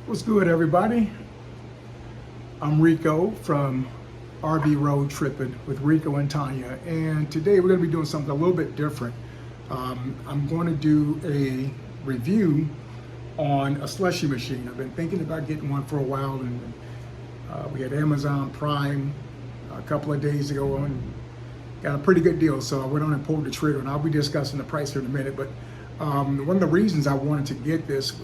What's good, everybody? I'm Rico from RV Road Tripping with Rico and Tanya, and today we're going to be doing something a little bit different. I'm going to do a review on a Slushie machine. I've been thinking about getting one for a while, and we had Amazon Prime a couple of days ago and got a pretty good deal, so I went on and pulled the trigger, and I'll be discussing the price here in a minute. But one of the reasons I wanted to get this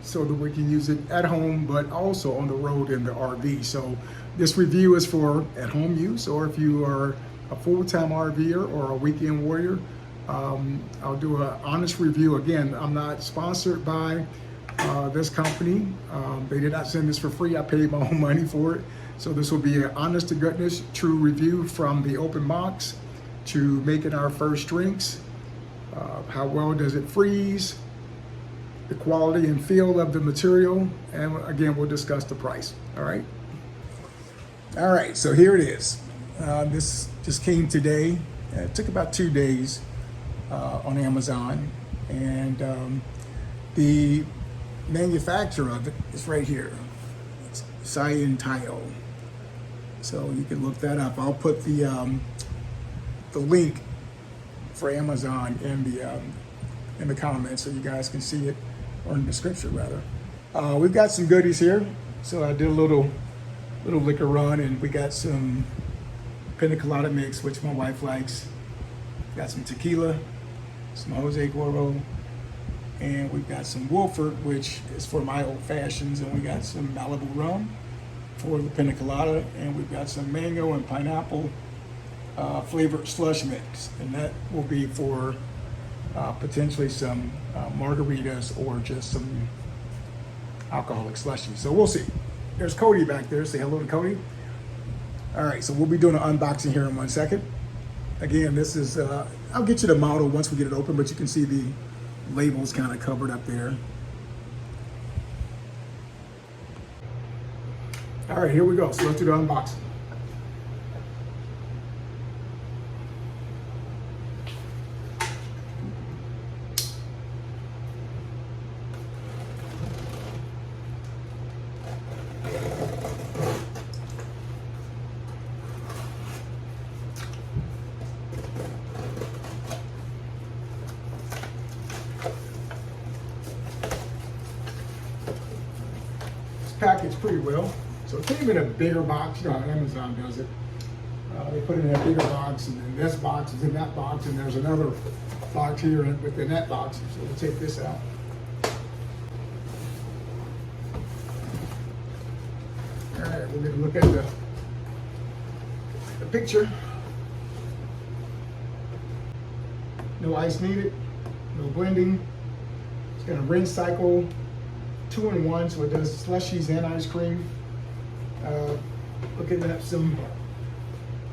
so that we can use it at home, but also on the road in the RV. So this review is for at-home use, or if you are a full-time RVer or a weekend warrior. I'll do an honest review. Again, I'm not sponsored by this company. They did not send this for free. I paid my own money for it. So this will be an honest to goodness, true review from the open box to making our first drinks. How well does it freeze? The quality and feel of the material, and again, we'll discuss the price. All right, so here it is. This just came today. It took about 2 days on Amazon, and the manufacturer of it is right here. It's SYINTAO. So you can look that up. I'll put the link for Amazon in the comments so you guys can see it, or in the description rather. We've got some goodies here. So I did a little liquor run, and we got some pina colada mix, which my wife likes. Got some tequila, some Jose Cuervo, and we've got some Wolford, which is for my old fashions, and we got some Malibu rum for the pina colada, and we've got some mango and pineapple flavored slush mix, and that will be for potentially some margaritas or just some alcoholic slushy. So we'll see. There's Cody back there. Say hello to Cody. All right, so we'll be doing an unboxing here in 1 second. Again, this is, I'll get you the model once we get it open, but you can see the labels kind of covered up there. All right, here we go. So let's do the unboxing. Packaged pretty well. So it came in a bigger box. You know how Amazon does it. They put it in a bigger box, and then this box is in that box, and there's another box here within that box. So we'll take this out. All right, we're going to look at the picture. No ice needed, no blending. It's got a rinse cycle, 2-in-1, so it does slushies and ice cream. Looking at some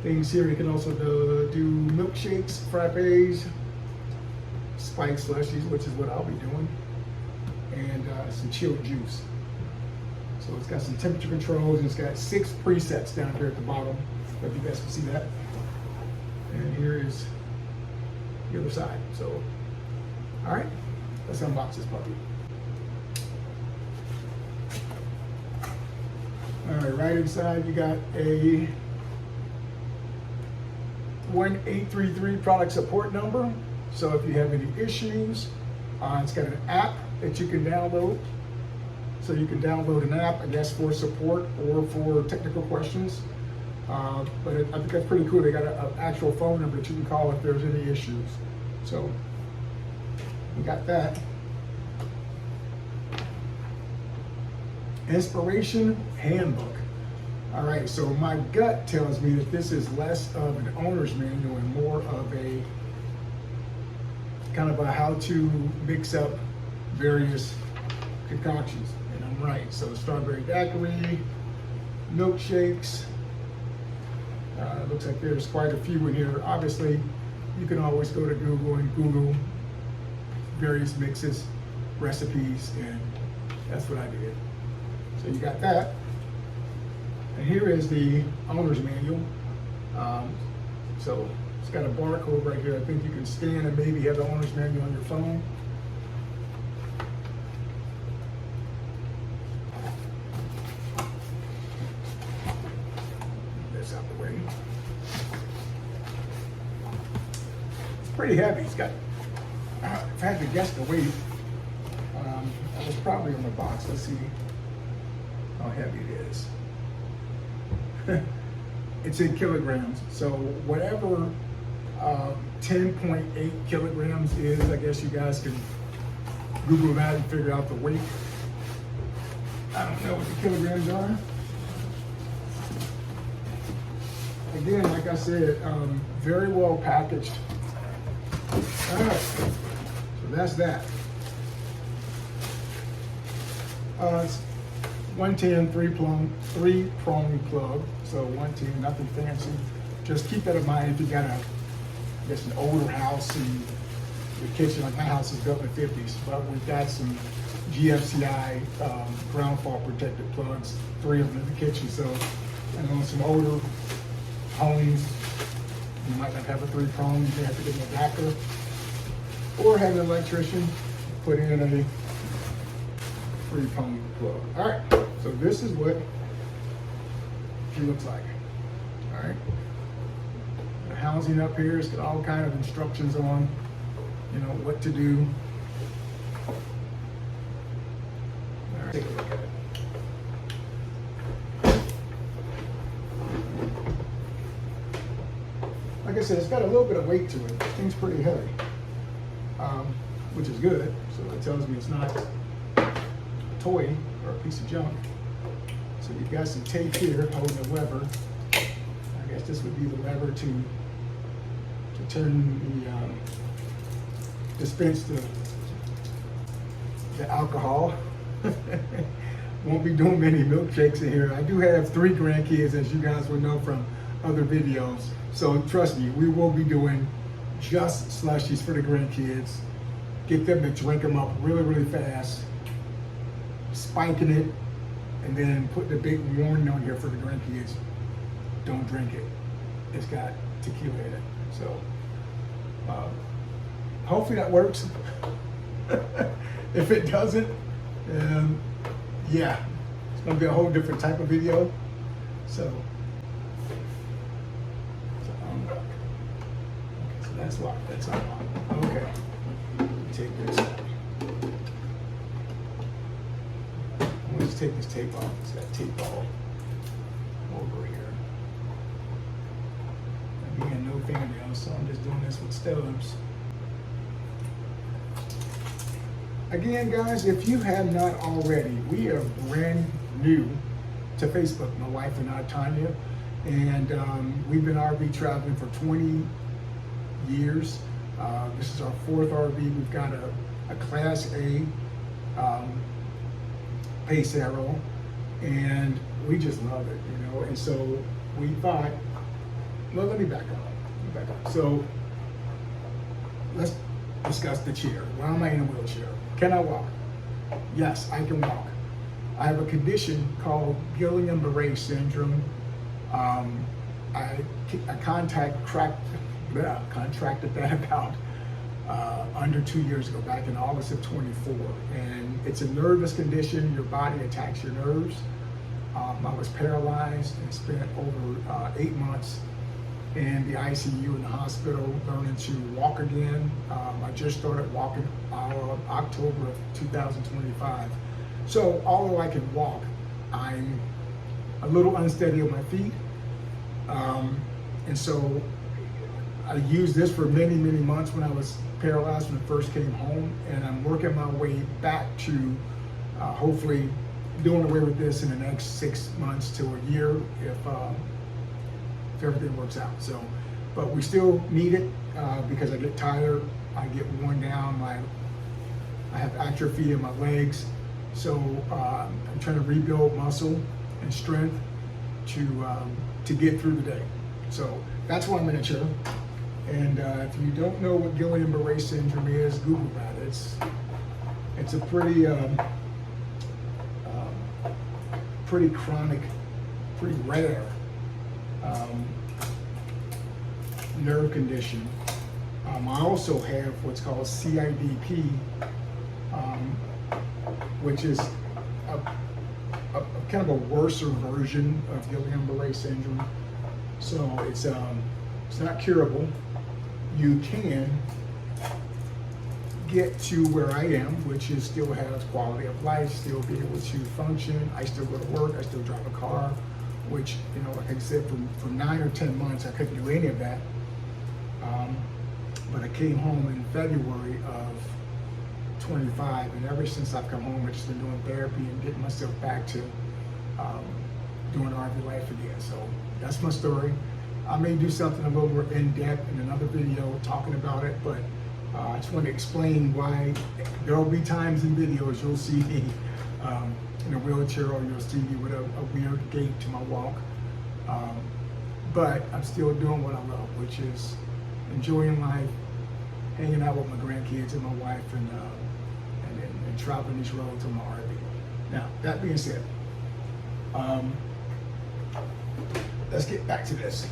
things here, you can also do milkshakes, frappes, spiked slushies, which is what I'll be doing, and some chilled juice. So it's got some temperature controls, and it's got 6 presets down here at the bottom, if you guys can see that. And here is the other side. So, all right, let's unbox this puppy. All right, right inside you got a 1833 product support number. So if you have any issues, it's got an app that you can download. So you can download an app, I guess, for support or for technical questions. But I think that's pretty cool. They got an actual phone number that you can call if there's any issues. So we got that. Inspiration handbook. All right, so my gut tells me that this is less of an owner's manual and more of a kind of a how to mix up various concoctions, and I'm right. So strawberry daiquiri, milkshakes. Looks like there's quite a few in here. Obviously, you can always go to Google and Google various mixes, recipes, and that's what I did. So you got that. And here is the owner's manual. So it's got a barcode right here. I think you can scan and maybe have the owner's manual on your phone. pretty heavy. It's got, if I had to guess the weight, it was probably on the box. Let's see how heavy it is. It's in kilograms. So whatever 10.8 kilograms is, I guess you guys can Google that and figure out the weight. I don't know what the kilograms are. Again, like I said, very well packaged. All right, so that's that. It's 110 three-prong plug, so 110, nothing fancy. Just keep that in mind if you got I guess an older house and your kitchen, like my house is built in the 50s, but we've got some GFCI ground fault protected plugs, 3 of them in the kitchen. So, and on some older homes, you might not have a 3-prong, you may have to get an adapter, or have an electrician put in a 3-prong plug. All right, so this is what she looks like. All right, the housing up here has got all kind of instructions on, you know, what to do. All right, take a look at it. Like I said, it's got a little bit of weight to it. This thing's pretty heavy, which is good. So it tells me it's not a toy or a piece of junk. So you've got some tape here holding a lever. I guess this would be the lever to turn the dispense the alcohol. Won't be doing many milkshakes in here. I do have 3 grandkids, as you guys will know from other videos. So trust me, we will be doing just slushies for the grandkids. Get them to drink them up really, really fast, spiking it, and then put the big warning on here for the grandkids. Don't drink it. It's got tequila in it. So hopefully that works. If it doesn't, yeah, it's gonna be a whole different type of video. So that's why. That's all. Okay. Take this out. I'm going to take this tape off. It's got tape all over here. Again, no fingernails, so I'm just doing this with stubs. Again, guys, if you have not already, we are brand new to Facebook, my wife and I, Tanya, and we've been RV traveling for 20 years. This is our 4th RV. We've got a Class A Pace Arrow, and we just love it, you know. And so we thought, well, let me back up. So let's discuss the chair. Why am I in a wheelchair? Can I walk? Yes, I can walk. I have a condition called Guillain-Barré syndrome. I contracted that about under 2 years ago, back in August of 24. And it's a nervous condition. Your body attacks your nerves. I was paralyzed and spent over 8 months in the ICU in the hospital, learning to walk again. I just started walking October of 2025. So although I can walk, I'm a little unsteady on my feet. And so I used this for many, many months when I was paralyzed when I first came home, and I'm working my way back to hopefully doing away with this in the next 6 months to a year if everything works out. So, but we still need it because I get tired, I get worn down, I have atrophy in my legs. So I'm trying to rebuild muscle and strength to get through the day. So that's why I'm in a chair. And if you don't know what Guillain-Barré syndrome is, Google that. It's a pretty pretty chronic, pretty rare nerve condition. I also have what's called CIDP, which is a kind of a worser version of Guillain-Barré syndrome. So it's not curable. you can get to where I am, which is still has quality of life, still be able to function. I still go to work, I still drive a car, which, you know, like I said, for 9 or 10 months, I couldn't do any of that. But I came home in February of 25, and ever since I've come home, I've just been doing therapy and getting myself back to doing RV life again. So that's my story. I may do something a little more in-depth in another video talking about it, but I just want to explain why there will be times in videos you'll see me in a wheelchair, or you'll see me with a weird gait to my walk. But I'm still doing what I love, which is enjoying life, hanging out with my grandkids and my wife, and traveling these roads on my RV. Now, that being said, let's get back to this.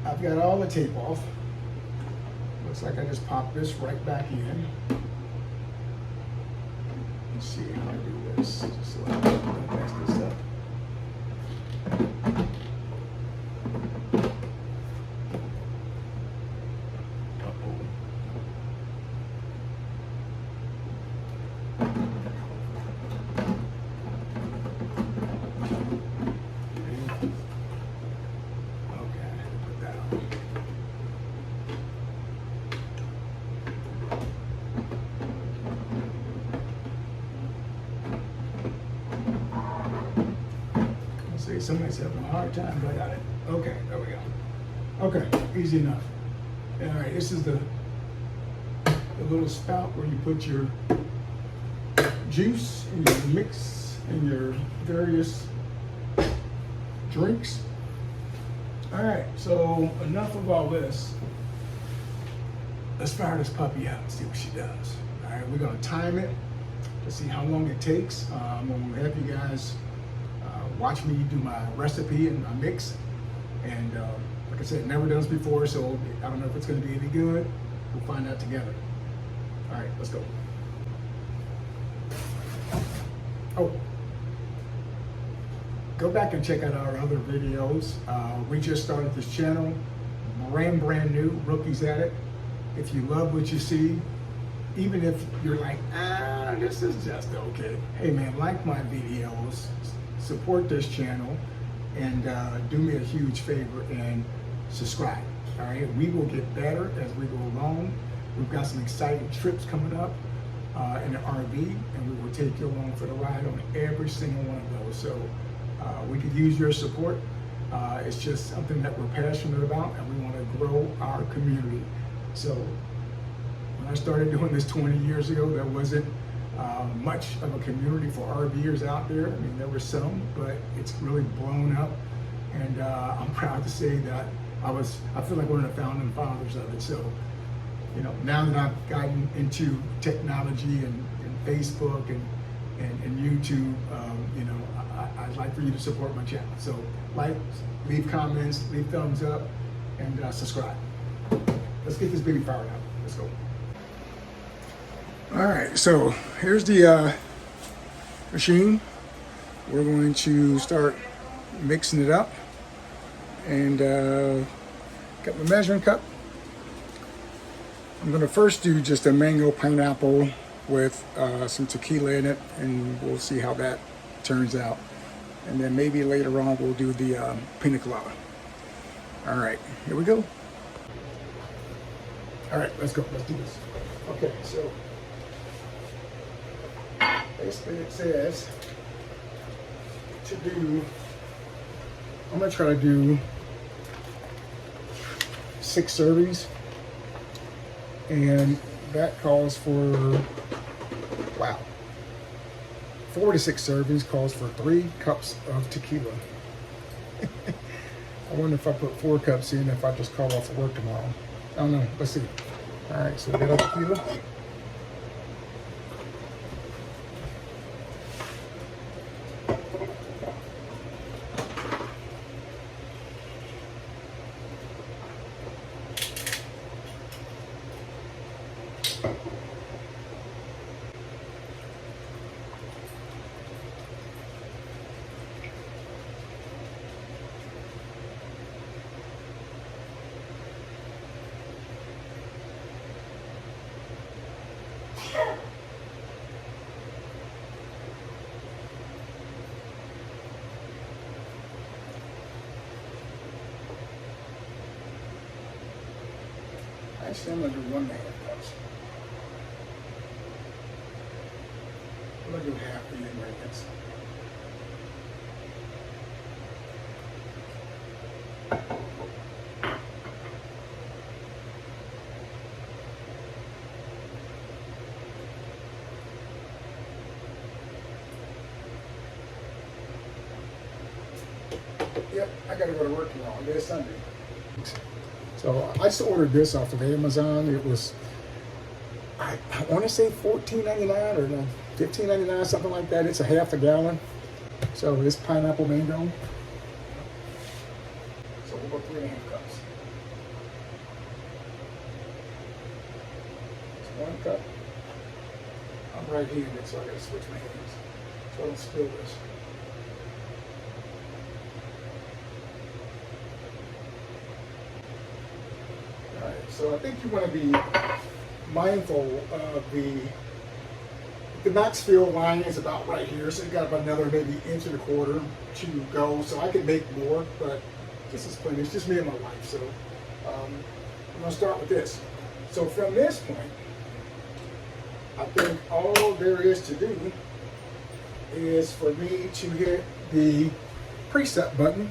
I've got all the tape off. Looks like I just popped this right back in. Let's see how I do this, just so I don't mess this up. Somebody's having a hard time, but I got it. Okay, there we go. Okay, easy enough. All right, this is the little spout where you put your juice and your mix and your various drinks. All right, so enough of all this. Let's fire this puppy out and see what she does. All right, we're gonna time it to see how long it takes. I'm gonna have you guys watch me do my recipe and my mix, and like I said, never done this before, so I don't know if it's going to be any good. We'll find out together. All right, let's go. Oh, go back and check out our other videos. We just started this channel, brand new, rookies at it. If you love what you see, even if you're like, this is just okay, hey man, like my videos, support this channel, and do me a huge favor and subscribe. All right, we will get better as we go along. We've got some exciting trips coming up in the RV, and we will take you along for the ride on every single one of those. So we could use your support. It's just something that we're passionate about, and we want to grow our community. So when I started doing this 20 years ago, there wasn't much of a community for RVers out there. I mean, there were some, but it's really blown up, and I'm proud to say that I feel like one of the founding fathers of it. So, you know, now that I've gotten into technology and Facebook and YouTube, you know, I'd like for you to support my channel. So like, leave comments, leave thumbs up, and subscribe. Let's get this baby fired up. Let's go. All right, so here's the machine. We're going to start mixing it up, and got my measuring cup. I'm going to first do just a mango pineapple with some tequila in it, and we'll see how that turns out. And then maybe later on we'll do the pina colada. All right, here we go. All right, let's go. Let's do this. Okay, so basically it says to do, I'm gonna try to do 6 servings, and that calls for, wow, 4 to 6 servings calls for 3 cups of tequila. I wonder if I put 4 cups in, if I just call off work tomorrow. I don't know, let's see. All right, so we got our tequila. Actually, I'm gonna do 1.5 cups. I'm gonna do half the ingredients. Yep, I gotta go to work tomorrow. It's Sunday. So I just ordered this off of Amazon. It was, I want to say $14.99 or no, $15.99, something like that. It's a half a gallon. So it's pineapple mango. So we'll go 3.5 cups. It's 1 cup. I'm right-handed, so I gotta switch my hands so I don't spill this. So I think you want to be mindful of the max fill line is about right here. So you got about another maybe 1.25 inches to go. So I could make more, but this is plenty. It's just me and my wife. So I'm going to start with this. So from this point, I think all there is to do is for me to hit the preset button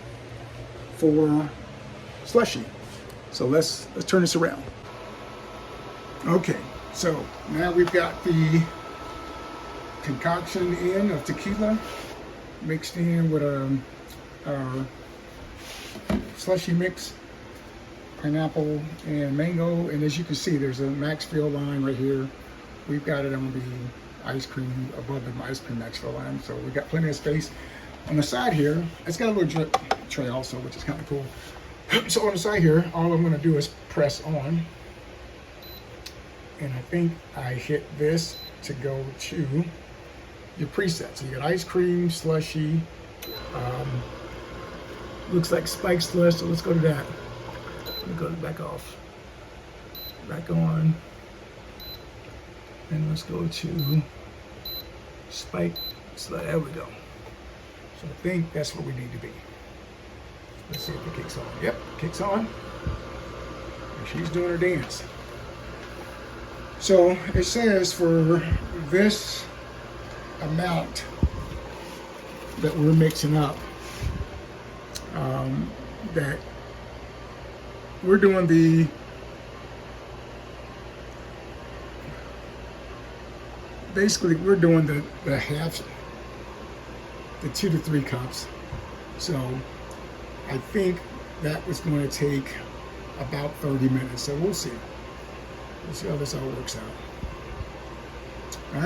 for Slushie. So let's turn this around. Okay, so now we've got the concoction in of tequila mixed in with our Slushie mix, pineapple and mango, and as you can see, there's a max fill line right here. We've got it on the ice cream, above the ice cream max fill line, so we've got plenty of space. On the side here, it's got a little drip tray also, which is kind of cool. So on the side here, all I'm going to do is press on, and I think I hit this to go to your presets. So you got ice cream, Slushie, looks like spike slush, so let's go to that. Let me go back off, back on, and let's go to spike slush. There we go. So I think that's what we need to be. Let's see if it kicks on. Yep, kicks on. And she's doing her dance. So it says for this amount that we're mixing up, that we're doing basically we're doing the half, the 2 to 3 cups. So I think that was going to take about 30 minutes, so we'll see. We'll see how this all works out. All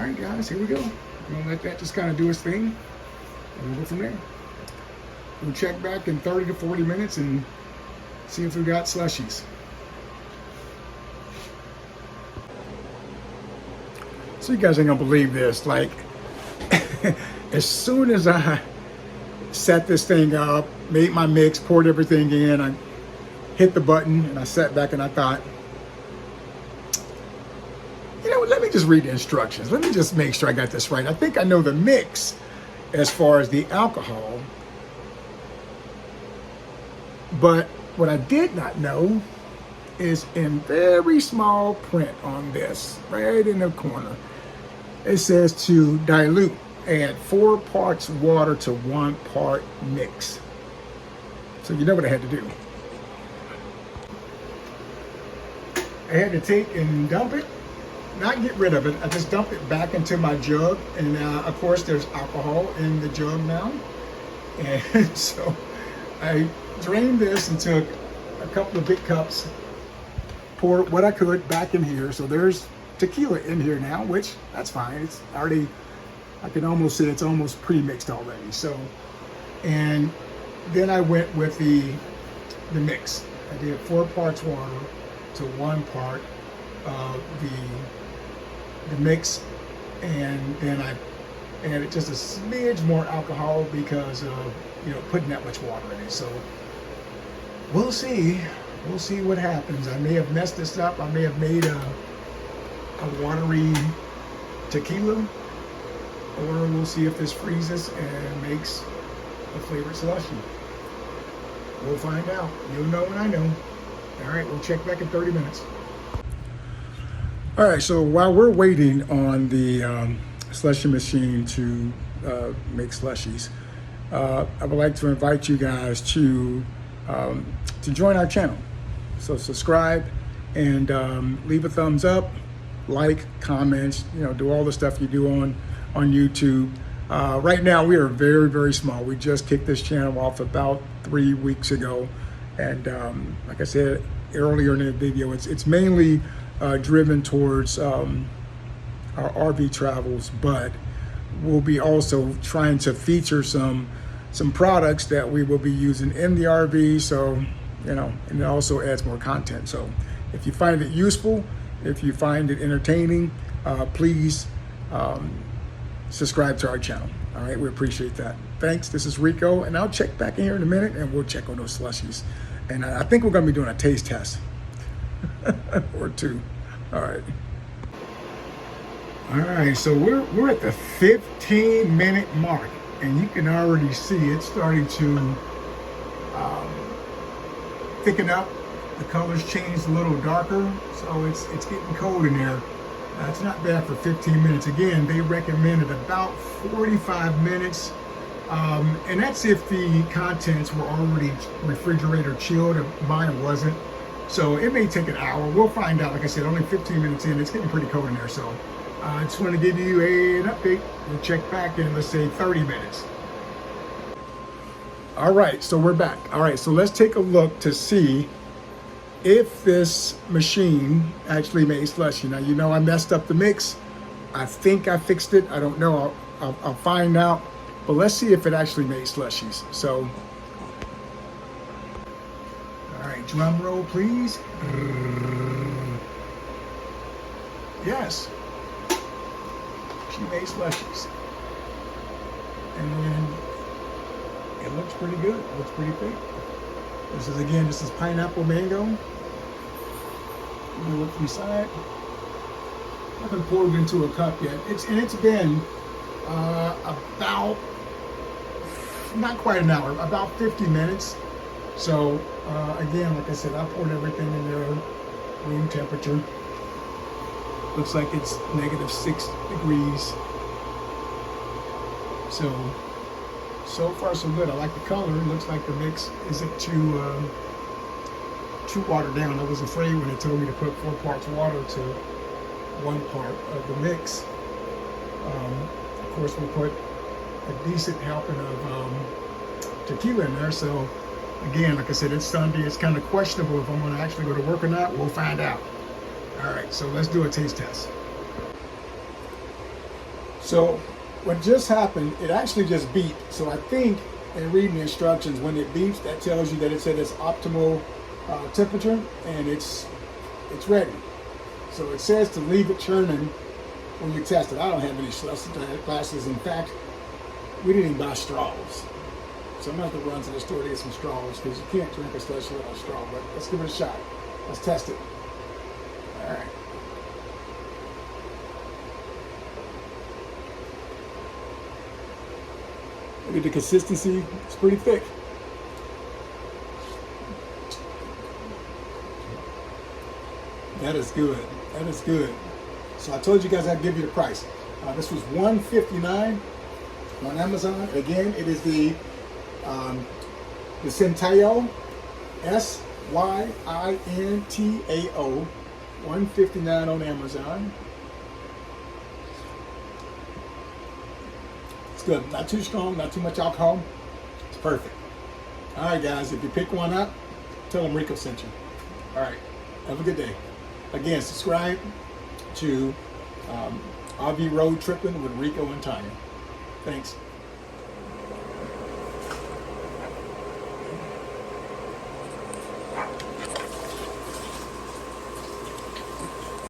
right, guys, here we go. I'm gonna let that just kind of do its thing, and we'll go from there. We'll check back in 30 to 40 minutes and see if we got slushies. So you guys ain't gonna believe this. Like, as soon as I set this thing up, made my mix, poured everything in, I hit the button and I sat back and I thought, you know what, let me just read the instructions. Let me just make sure I got this right. I think I know the mix as far as the alcohol, but what I did not know is in very small print on this, right in the corner, it says to dilute. Add 4 parts water to 1 part mix. So you know what I had to do. I had to take and dump it, not get rid of it. I just dumped it back into my jug. And of course there's alcohol in the jug now. And so I drained this and took a couple of big cups, poured what I could back in here. So there's tequila in here now, which that's fine. It's already, I can almost say it's almost pre-mixed already. So, and then I went with the mix. I did 4 parts water to 1 part of the mix, and then I added just a smidge more alcohol because of, you know, putting that much water in it. So we'll see what happens. I may have messed this up. I may have made a watery tequila, or we'll see if this freezes and makes a flavored slushie. We'll find out. You'll know when I know. All right, we'll check back in 30 minutes. All right, so while we're waiting on the slushie machine to make slushies, I would like to invite you guys to join our channel. So subscribe and leave a thumbs up, like, comments, do all the stuff you do on YouTube. Right now we are very, very small. We just kicked this channel off about 3 weeks ago. And like I said earlier in the video, it's mainly driven towards our RV travels, but we'll be also trying to feature some products that we will be using in the RV. So, and it also adds more content. So if you find it useful, if you find it entertaining, please subscribe to our channel. All right, we appreciate that. Thanks. This is Rico, and I'll check back in here in a minute and we'll check on those slushies. And I think we're going to be doing a taste test or two. All right. All right, so we're at the 15-minute mark, and you can already see it's starting to thicken up. The colors changed a little darker, so it's getting cold in there. It's not bad for 15 minutes. Again, they recommended about 45 minutes, and that's if the contents were already refrigerator chilled. Mine wasn't, so it may take an hour. We'll find out. Like I said, only 15 minutes in. It's getting pretty cold in there, so I just want to give you an update. We'll check back in, let's say, 30 minutes. All right, so we're back. All right, so let's take a look to see if this machine actually made slushie. Now, I messed up the mix. I think I fixed it. I don't know. I'll find out. But let's see if it actually made slushies. So, all right, drum roll, please. Yes, she made slushies. And then it looks pretty good. It looks pretty thick. This is pineapple mango. Let me look inside. I haven't poured it into a cup yet. It's been about, not quite an hour, about 50 minutes. So again, like I said, I poured everything in there, room temperature. Looks like it's -6 degrees. So far so good. I like the color. It looks like the mix isn't too watered down. I was afraid when they told me to put 4 parts water to 1 part of the mix. Of course, we put a decent helping of tequila in there. So again, like I said, it's Sunday. It's kind of questionable if I'm going to actually go to work or not. We'll find out. All right, so let's do a taste test. So what just happened, it actually just beeped. So I think in reading the instructions, when it beeps, that tells you that it's at its optimal temperature and it's ready. So it says to leave it churning when you test it. I don't have any slushie glasses. In fact, we didn't even buy straws. So I'm going to have to run to the store to get some straws because you can't drink a slushie without a straw. But let's give it a shot. Let's test it. All right. Look at the consistency. It's pretty thick. That is good. That is good. So I told you guys I'd give you the price. This was $159 on Amazon. Again, it is the SYINTAO, SYINTAO, $159 on Amazon. It's good. Not too strong, not too much alcohol. It's perfect. All right, guys, if you pick one up, tell them Rico sent you. All right, have a good day. Again, subscribe to RV Road Tripping with Rico and Tanya. Thanks.